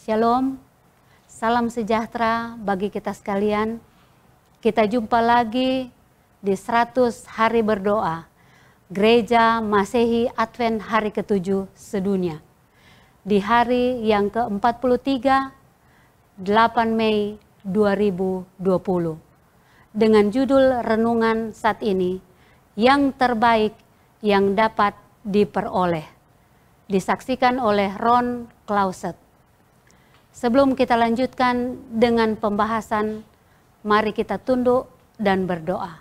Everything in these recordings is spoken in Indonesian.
Shalom, salam sejahtera bagi kita sekalian. Kita jumpa lagi di 100 hari berdoa, Gereja Masehi Advent hari ke-7 sedunia. Di hari yang ke-43, 8 Mei 2020. Dengan judul renungan saat ini, yang terbaik yang dapat diperoleh. Disaksikan oleh Ron Clauset. Sebelum kita lanjutkan dengan pembahasan, mari kita tunduk dan berdoa.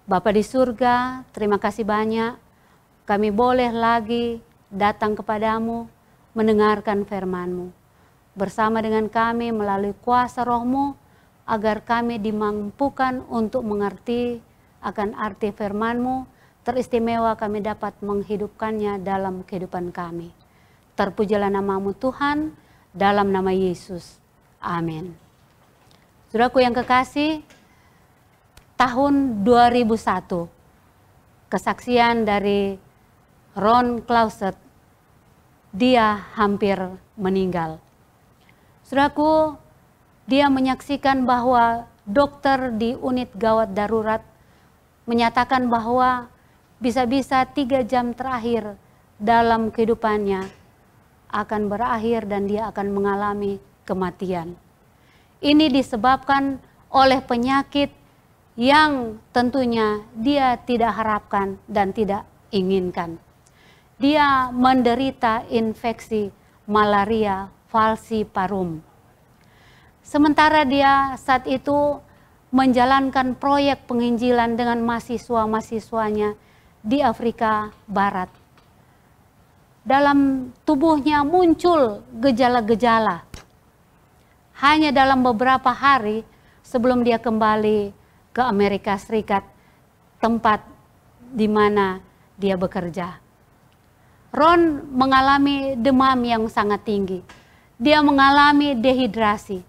Bapa di surga, terima kasih banyak kami boleh lagi datang kepadamu, mendengarkan firman-Mu. Bersama dengan kami melalui kuasa Roh-Mu, agar kami dimampukan untuk mengerti akan arti firman-Mu, teristimewa kami dapat menghidupkannya dalam kehidupan kami. Terpujilah nama-Mu Tuhan, dalam nama Yesus. Amin. Saudaraku yang kekasih, tahun 2001, kesaksian dari Ron Clauset, dia hampir meninggal. Saudaraku, dia menyaksikan bahwa dokter di unit gawat darurat menyatakan bahwa bisa-bisa 3 jam terakhir dalam kehidupannya akan berakhir dan dia akan mengalami kematian. Ini disebabkan oleh penyakit yang tentunya dia tidak harapkan dan tidak inginkan. Dia menderita infeksi malaria falciparum. Sementara dia saat itu menjalankan proyek penginjilan dengan mahasiswa-mahasiswanya di Afrika Barat. Dalam tubuhnya muncul gejala-gejala. Hanya dalam beberapa hari sebelum dia kembali ke Amerika Serikat, tempat di mana dia bekerja. Ron mengalami demam yang sangat tinggi. Dia mengalami dehidrasi.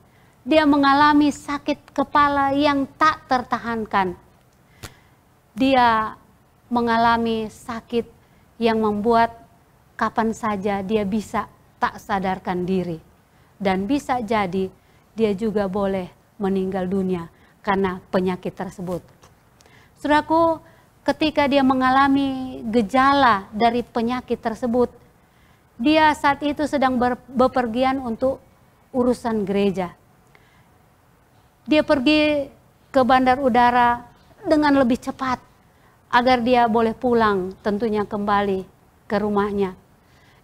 Dia mengalami sakit kepala yang tak tertahankan. Dia mengalami sakit yang membuat kapan saja dia bisa tak sadarkan diri. Dan bisa jadi dia juga boleh meninggal dunia karena penyakit tersebut. Saudaraku, ketika dia mengalami gejala dari penyakit tersebut, dia saat itu sedang bepergian untuk urusan gereja. Dia pergi ke bandar udara dengan lebih cepat agar dia boleh pulang tentunya kembali ke rumahnya.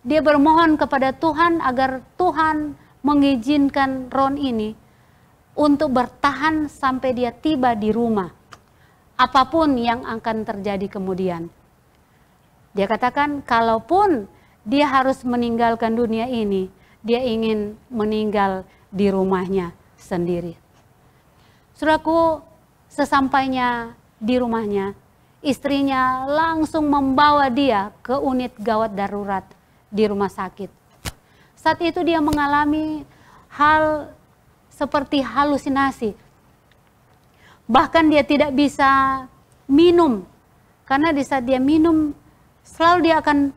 Dia bermohon kepada Tuhan agar Tuhan mengizinkan Ron ini untuk bertahan sampai dia tiba di rumah. Apapun yang akan terjadi kemudian. Dia katakan kalaupun dia harus meninggalkan dunia ini, dia ingin meninggal di rumahnya sendiri. Saudaraku, sesampainya di rumahnya, istrinya langsung membawa dia ke unit gawat darurat di rumah sakit. Saat itu dia mengalami hal seperti halusinasi. Bahkan dia tidak bisa minum. Karena di saat dia minum, selalu dia akan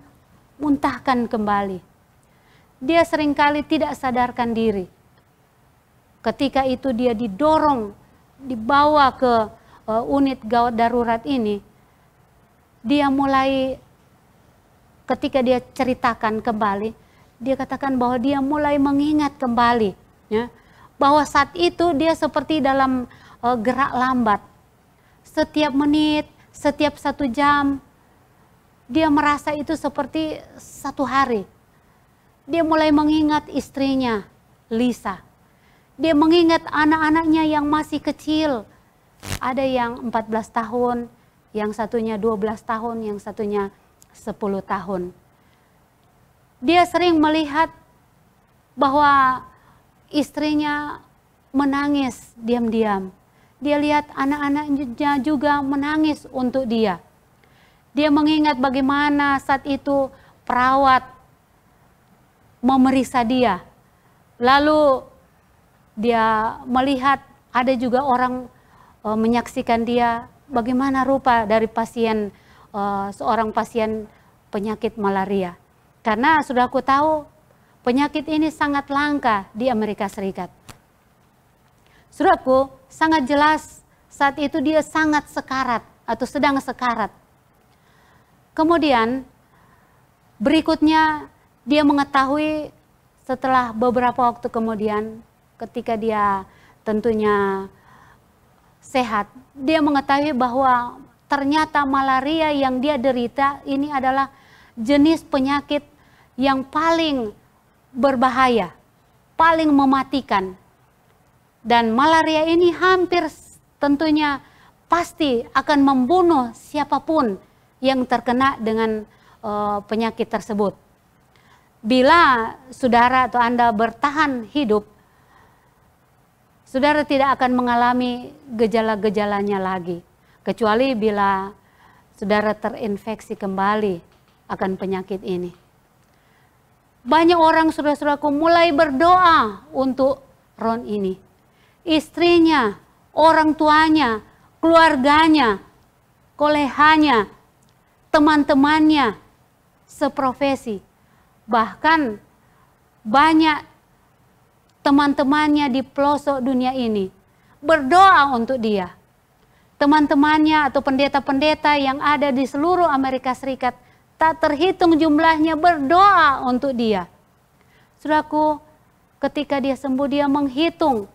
muntahkan kembali. Dia seringkali tidak sadarkan diri. Ketika itu dia didorong, dibawa ke unit gawat darurat ini, dia mulai, ketika dia ceritakan kembali, dia katakan bahwa dia mulai mengingat kembali, ya, bahwa saat itu dia seperti dalam gerak lambat. Setiap menit, setiap 1 jam, dia merasa itu seperti 1 hari. Dia mulai mengingat istrinya, Lisa. Dia mengingat anak-anaknya yang masih kecil. Ada yang 14 tahun, yang satunya 12 tahun, yang satunya 10 tahun. Dia sering melihat bahwa istrinya menangis diam-diam. Dia lihat anak-anaknya juga menangis untuk dia. Dia mengingat bagaimana saat itu perawat memeriksa dia. Lalu dia melihat ada juga orang menyaksikan dia bagaimana rupa dari pasien, seorang pasien penyakit malaria. Karena sudah aku tahu Penyakit ini sangat langka di Amerika Serikat. Saudaraku, sangat jelas saat itu dia sangat sekarat atau sedang sekarat. Kemudian berikutnya dia mengetahui setelah beberapa waktu kemudian ketika dia tentunya sehat, dia mengetahui bahwa ternyata malaria yang dia derita ini adalah jenis penyakit yang paling berbahaya, paling mematikan. Dan malaria ini hampir tentunya pasti akan membunuh siapapun yang terkena dengan penyakit tersebut. Bila saudara atau Anda bertahan hidup, saudara tidak akan mengalami gejala-gejalanya lagi. Kecuali bila saudara terinfeksi kembali akan penyakit ini. Banyak orang, saudara-saudaraku, mulai berdoa untuk Ron ini. Istrinya, orang tuanya, keluarganya, koleganya, teman-temannya, seprofesi. Bahkan banyak teman-temannya di pelosok dunia ini berdoa untuk dia. Teman-temannya atau pendeta-pendeta yang ada di seluruh Amerika Serikat tak terhitung jumlahnya berdoa untuk dia. Saudaraku, ketika dia sembuh, dia menghitung,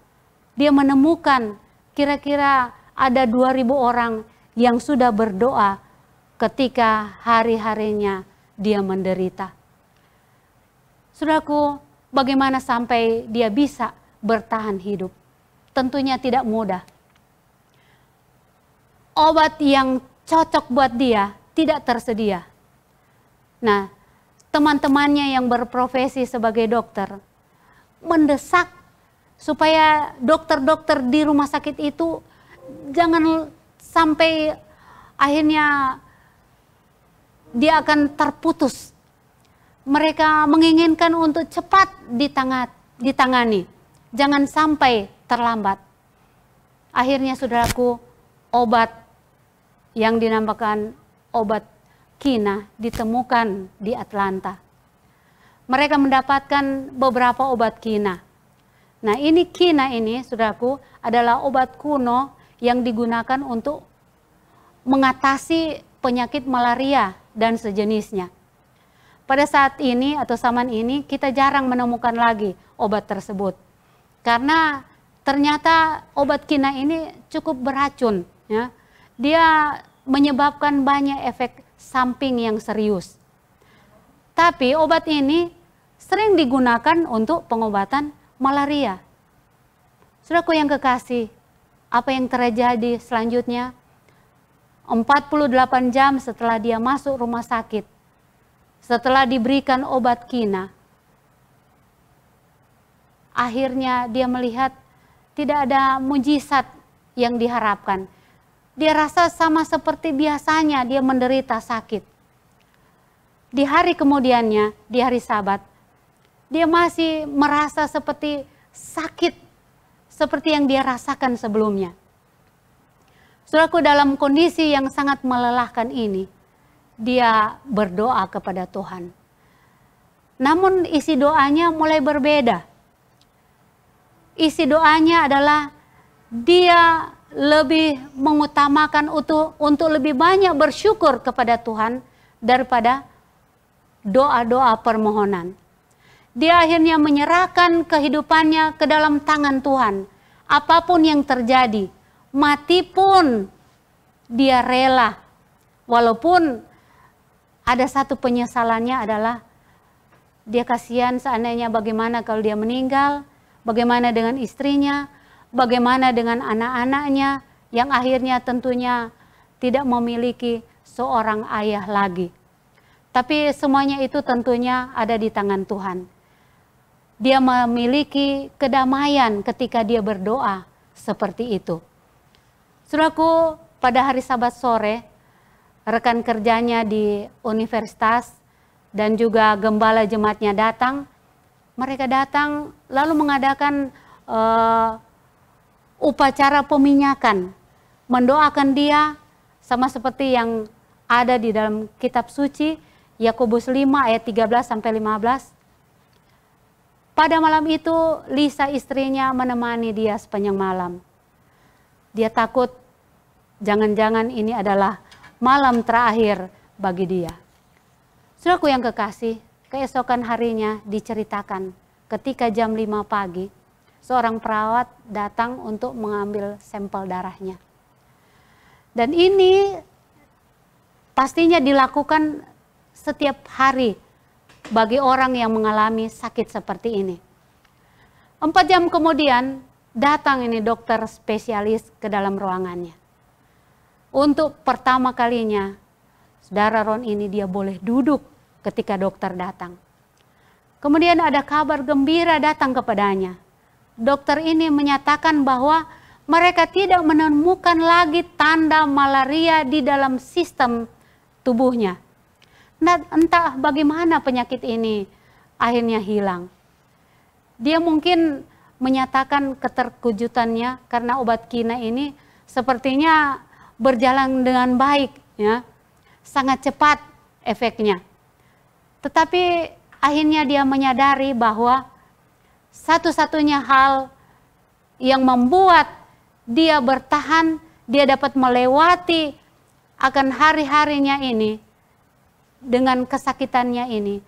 dia menemukan kira-kira ada 2.000 orang yang sudah berdoa ketika hari-harinya dia menderita. Saudaraku, bagaimana sampai dia bisa bertahan hidup? Tentunya tidak mudah. Obat yang cocok buat dia tidak tersedia. Nah, teman-temannya yang berprofesi sebagai dokter mendesak supaya dokter-dokter di rumah sakit itu jangan sampai akhirnya dia akan terputus. Mereka menginginkan untuk cepat ditangani, jangan sampai terlambat. Akhirnya, saudaraku, obat yang dinamakan obat kina ditemukan di Atlanta. Mereka mendapatkan beberapa obat kina. Nah, ini kina ini, saudaraku, adalah obat kuno yang digunakan untuk mengatasi penyakit malaria dan sejenisnya. Pada saat ini atau zaman ini kita jarang menemukan lagi obat tersebut. Karena ternyata obat kina ini cukup beracun, ya. Dia menyebabkan banyak efek samping yang serius. Tapi obat ini sering digunakan untuk pengobatan malaria. Saudaraku yang kekasih, apa yang terjadi selanjutnya? 48 jam setelah dia masuk rumah sakit, setelah diberikan obat kina, akhirnya dia melihat tidak ada mujizat yang diharapkan. Dia rasa sama seperti biasanya dia menderita sakit. Di hari kemudiannya, di hari Sabat, dia masih merasa seperti sakit, seperti yang dia rasakan sebelumnya. Saudaraku, dalam kondisi yang sangat melelahkan ini, dia berdoa kepada Tuhan. Namun isi doanya mulai berbeda. Isi doanya adalah dia lebih mengutamakan untuk lebih banyak bersyukur kepada Tuhan daripada doa-doa permohonan. Dia akhirnya menyerahkan kehidupannya ke dalam tangan Tuhan. Apapun yang terjadi, mati pun dia rela. Walaupun ada satu penyesalannya adalah dia kasihan seandainya bagaimana kalau dia meninggal, bagaimana dengan istrinya, bagaimana dengan anak-anaknya yang akhirnya tentunya tidak memiliki seorang ayah lagi. Tapi semuanya itu tentunya ada di tangan Tuhan. Dia memiliki kedamaian ketika dia berdoa seperti itu. Saudaraku, pada hari Sabat sore, rekan kerjanya di universitas dan juga gembala jemaatnya datang. Mereka datang lalu mengadakan upacara peminyakan, mendoakan dia sama seperti yang ada di dalam kitab suci Yakobus 5 ayat 13 sampai 15. Pada malam itu Lisa istrinya menemani dia sepanjang malam. Dia takut jangan-jangan ini adalah malam terakhir bagi dia. Saudaraku yang kekasih, keesokan harinya diceritakan ketika jam 5 pagi, seorang perawat datang untuk mengambil sampel darahnya. Dan ini pastinya dilakukan setiap hari bagi orang yang mengalami sakit seperti ini. 4 jam kemudian datang ini dokter spesialis ke dalam ruangannya. Untuk pertama kalinya, saudara Ron ini dia boleh duduk ketika dokter datang. Kemudian ada kabar gembira datang kepadanya. Dokter ini menyatakan bahwa mereka tidak menemukan lagi tanda malaria di dalam sistem tubuhnya. Nah, entah bagaimana penyakit ini akhirnya hilang. Dia mungkin menyatakan keterkejutannya karena obat kina ini sepertinya berjalan dengan baik, ya, sangat cepat efeknya. Tetapi akhirnya dia menyadari bahwa satu-satunya hal yang membuat dia bertahan, dia dapat melewati akan hari-harinya ini dengan kesakitannya ini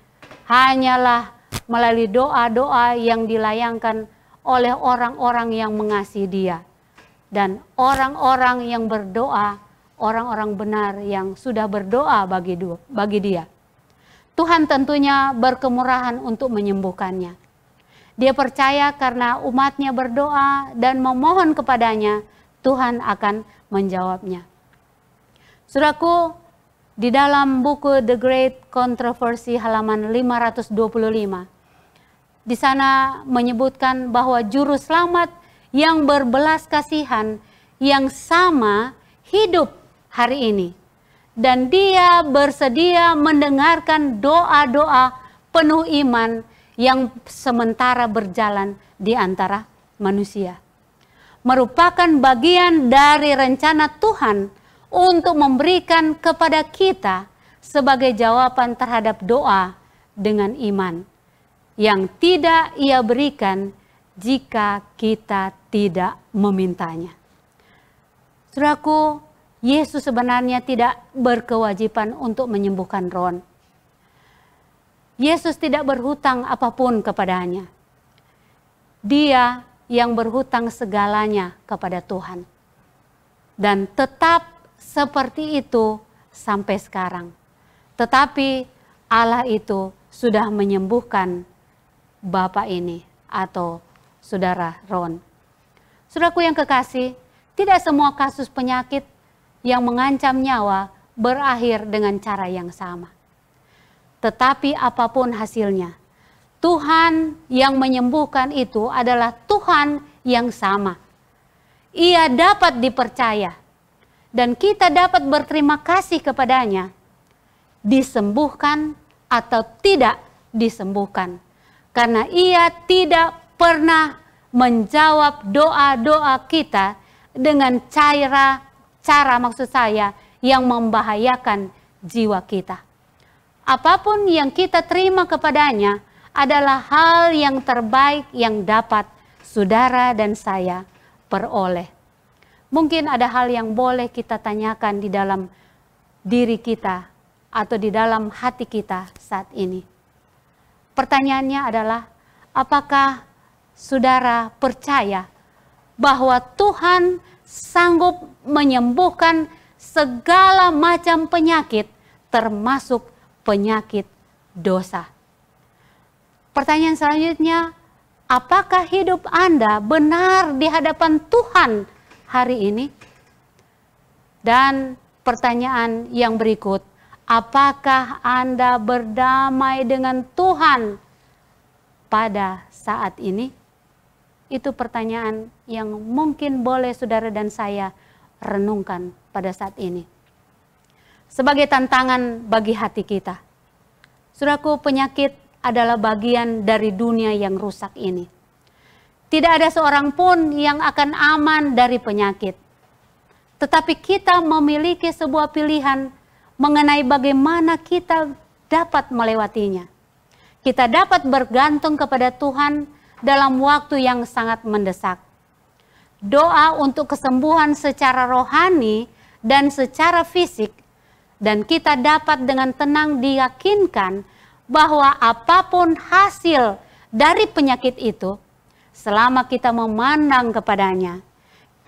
hanyalah melalui doa-doa yang dilayangkan oleh orang-orang yang mengasihi dia. Dan orang-orang yang berdoa, orang-orang benar yang sudah berdoa bagi dia. Tuhan tentunya berkemurahan untuk menyembuhkannya. Dia percaya karena umatnya berdoa dan memohon kepadanya, Tuhan akan menjawabnya. Saudaraku, di dalam buku The Great Controversy halaman 525, di sana menyebutkan bahwa juru selamat yang berbelas kasihan yang sama hidup hari ini. Dan dia bersedia mendengarkan doa-doa penuh iman yang sementara berjalan di antara manusia. Merupakan bagian dari rencana Tuhan untuk memberikan kepada kita sebagai jawaban terhadap doa dengan iman yang tidak Ia berikan jika kita tidak memintanya. Saudaraku, Yesus sebenarnya tidak berkewajiban untuk menyembuhkan Ron. Yesus tidak berhutang apapun kepadanya. Dia yang berhutang segalanya kepada Tuhan. Dan tetap seperti itu sampai sekarang. Tetapi Allah itu sudah menyembuhkan Bapak ini atau saudara Ron. Saudaraku yang kekasih, tidak semua kasus penyakit yang mengancam nyawa berakhir dengan cara yang sama. Tetapi apapun hasilnya, Tuhan yang menyembuhkan itu adalah Tuhan yang sama. Ia dapat dipercaya dan kita dapat berterima kasih kepadanya, disembuhkan atau tidak disembuhkan. Karena Ia tidak pernah menjawab doa-doa kita dengan cara maksud saya yang membahayakan jiwa kita. Apapun yang kita terima kepadanya adalah hal yang terbaik yang dapat saudara dan saya peroleh. Mungkin ada hal yang boleh kita tanyakan di dalam diri kita atau di dalam hati kita saat ini. Pertanyaannya adalah, apakah saudara percaya bahwa Tuhan sanggup menyembuhkan segala macam penyakit, termasuk penyakit dosa? Pertanyaan selanjutnya, apakah hidup Anda benar di hadapan Tuhan hari ini? Dan pertanyaan yang berikut, apakah Anda berdamai dengan Tuhan pada saat ini? Itu pertanyaan yang mungkin boleh saudara dan saya renungkan pada saat ini. Sebagai tantangan bagi hati kita. Saudaraku, penyakit adalah bagian dari dunia yang rusak ini. Tidak ada seorang pun yang akan aman dari penyakit. Tetapi kita memiliki sebuah pilihan mengenai bagaimana kita dapat melewatinya. kita dapat bergantung kepada Tuhan dalam waktu yang sangat mendesak. Doa untuk kesembuhan secara rohani dan secara fisik, dan kita dapat dengan tenang diyakinkan bahwa apapun hasil dari penyakit itu, selama kita memandang kepadanya,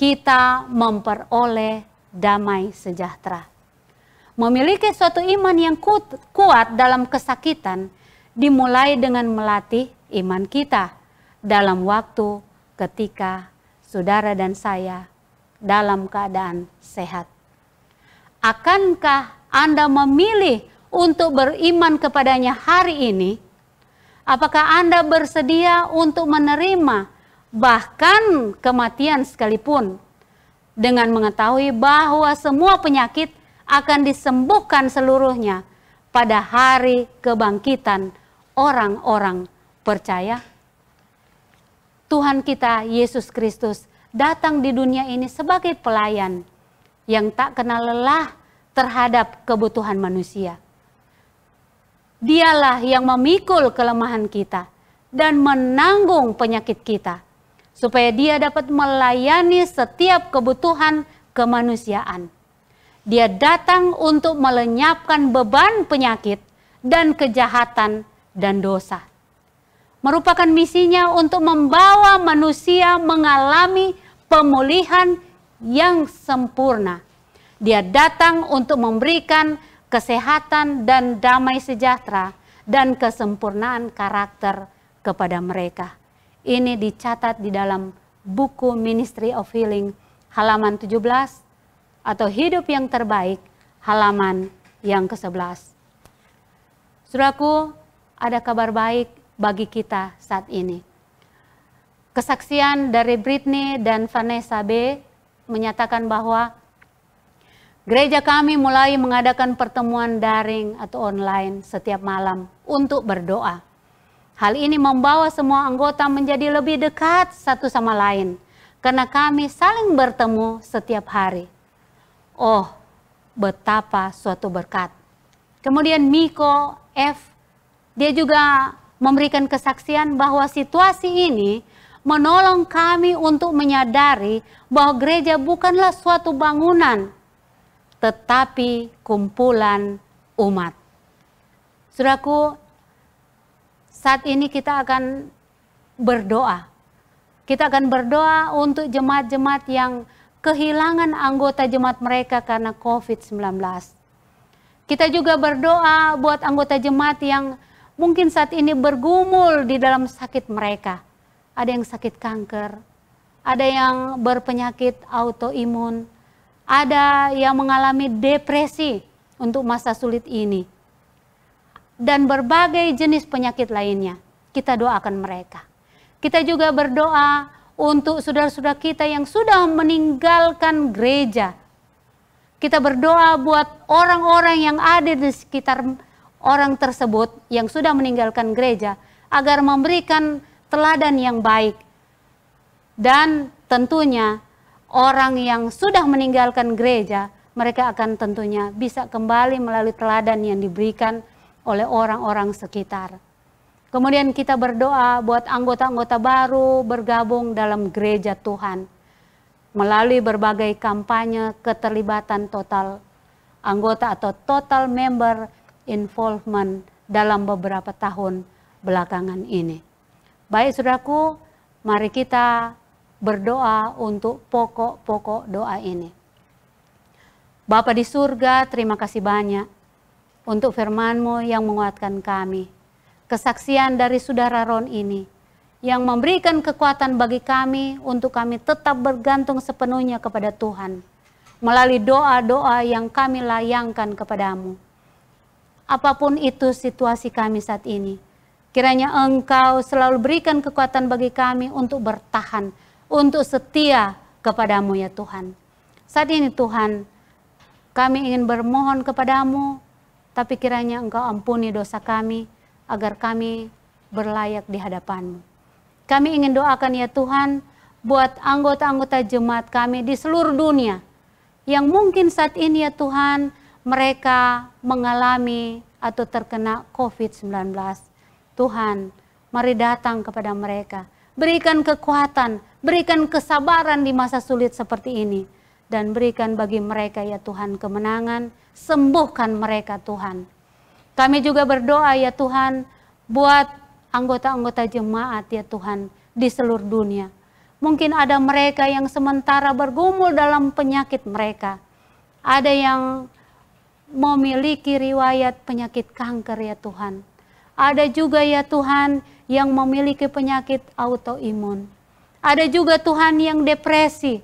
kita memperoleh damai sejahtera. Memiliki suatu iman yang kuat dalam kesakitan dimulai dengan melatih iman kita dalam waktu ketika saudara dan saya dalam keadaan sehat. Akankah Anda memilih untuk beriman kepadanya hari ini? Apakah Anda bersedia untuk menerima bahkan kematian sekalipun, dengan mengetahui bahwa semua penyakit akan disembuhkan seluruhnya pada hari kebangkitan orang-orang percaya? Tuhan kita Yesus Kristus datang di dunia ini sebagai pelayan yang tak kenal lelah terhadap kebutuhan manusia. Dialah yang memikul kelemahan kita dan menanggung penyakit kita, supaya Dia dapat melayani setiap kebutuhan kemanusiaan. Dia datang untuk melenyapkan beban penyakit dan kejahatan dan dosa. Merupakan misinya untuk membawa manusia mengalami pemulihan yang sempurna. Dia datang untuk memberikan kesehatan dan damai sejahtera dan kesempurnaan karakter kepada mereka. Ini dicatat di dalam buku Ministry of Healing halaman 17 atau Hidup yang Terbaik halaman yang ke-11. Saudaraku, ada kabar baik bagi kita saat ini. Kesaksian dari Britney dan Vanessa B menyatakan bahwa gereja kami mulai mengadakan pertemuan daring atau online setiap malam untuk berdoa. Hal ini membawa semua anggota menjadi lebih dekat satu sama lain, karena kami saling bertemu setiap hari. Oh, betapa suatu berkat. Kemudian Miko F, dia juga memberikan kesaksian bahwa situasi ini menolong kami untuk menyadari bahwa gereja bukanlah suatu bangunan, tetapi kumpulan umat. Saudaraku, saat ini kita akan berdoa. Kita akan berdoa untuk jemaat-jemaat yang kehilangan anggota jemaat mereka karena COVID-19. Kita juga berdoa buat anggota jemaat yang mungkin saat ini bergumul di dalam sakit mereka. Ada yang sakit kanker, ada yang berpenyakit autoimun, ada yang mengalami depresi untuk masa sulit ini, dan berbagai jenis penyakit lainnya. Kita doakan mereka. Kita juga berdoa untuk saudara-saudara kita yang sudah meninggalkan gereja. Kita berdoa buat orang-orang yang ada di sekitar orang tersebut yang sudah meninggalkan gereja, agar memberikan teladan yang baik. Dan tentunya orang yang sudah meninggalkan gereja, mereka akan tentunya bisa kembali melalui teladan yang diberikan oleh orang-orang sekitar. Kemudian kita berdoa buat anggota-anggota baru bergabung dalam gereja Tuhan melalui berbagai kampanye keterlibatan total anggota atau total member involvement dalam beberapa tahun belakangan ini. Baik saudaraku, mari kita berdoa untuk pokok-pokok doa ini. Bapa di surga, terima kasih banyak untuk firman-Mu yang menguatkan kami. Kesaksian dari saudara Ron ini yang memberikan kekuatan bagi kami untuk kami tetap bergantung sepenuhnya kepada Tuhan melalui doa-doa yang kami layangkan kepadamu. Apapun itu situasi kami saat ini, kiranya Engkau selalu berikan kekuatan bagi kami untuk bertahan, untuk setia kepadamu ya Tuhan. Saat ini Tuhan, kami ingin bermohon kepadamu, tapi kiranya Engkau ampuni dosa kami, agar kami berlayak di hadapan-Mu. Kami ingin doakan ya Tuhan, buat anggota-anggota jemaat kami di seluruh dunia, yang mungkin saat ini ya Tuhan, mereka mengalami atau terkena COVID-19. Tuhan, mari datang kepada mereka. Berikan kekuatan, berikan kesabaran di masa sulit seperti ini. Dan berikan bagi mereka ya Tuhan kemenangan, sembuhkan mereka Tuhan. Kami juga berdoa ya Tuhan, buat anggota-anggota jemaat ya Tuhan di seluruh dunia. Mungkin ada mereka yang sementara bergumul dalam penyakit mereka. Ada yang memiliki riwayat penyakit kanker ya Tuhan. Ada juga ya Tuhan yang memiliki penyakit autoimun. Ada juga Tuhan yang depresi.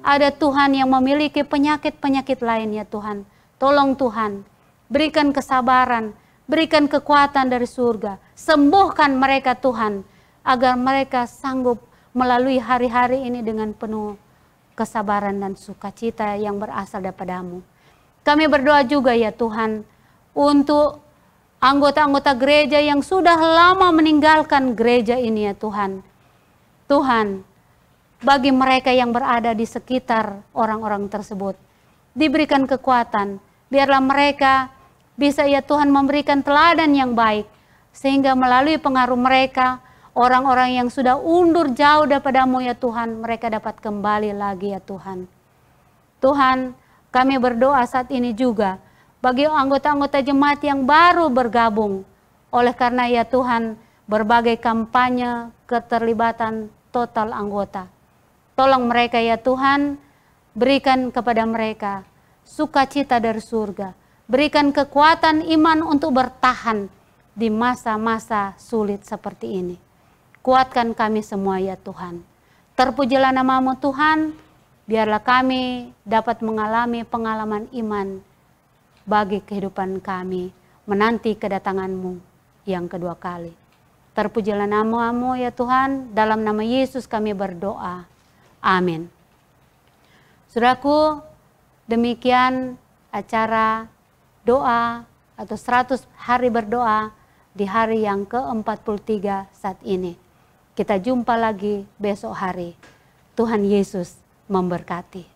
Ada Tuhan yang memiliki penyakit-penyakit lain ya Tuhan. Tolong Tuhan, berikan kesabaran, berikan kekuatan dari surga. Sembuhkan mereka Tuhan, agar mereka sanggup melalui hari-hari ini dengan penuh kesabaran dan sukacita yang berasal daripada-Mu. Kami berdoa juga ya Tuhan, untuk anggota-anggota gereja yang sudah lama meninggalkan gereja ini ya Tuhan. Tuhan, bagi mereka yang berada di sekitar orang-orang tersebut, diberikan kekuatan, biarlah mereka bisa ya Tuhan memberikan teladan yang baik, sehingga melalui pengaruh mereka, orang-orang yang sudah undur jauh daripada-Mu ya Tuhan, mereka dapat kembali lagi ya Tuhan. Tuhan, kami berdoa saat ini juga, bagi anggota-anggota jemaat yang baru bergabung, oleh karena ya Tuhan, berbagai kampanye keterlibatan total anggota. Tolong mereka ya Tuhan, berikan kepada mereka sukacita dari surga. Berikan kekuatan iman untuk bertahan di masa-masa sulit seperti ini. Kuatkan kami semua ya Tuhan. Terpujilah nama-Mu Tuhan, biarlah kami dapat mengalami pengalaman iman bagi kehidupan kami, menanti kedatangan-Mu yang kedua kali. Terpujilah nama-Mu ya Tuhan, dalam nama Yesus kami berdoa. Amin. Saudaraku, demikian acara doa atau 100 hari berdoa di hari yang ke-43 saat ini. Kita jumpa lagi besok hari. Tuhan Yesus memberkati.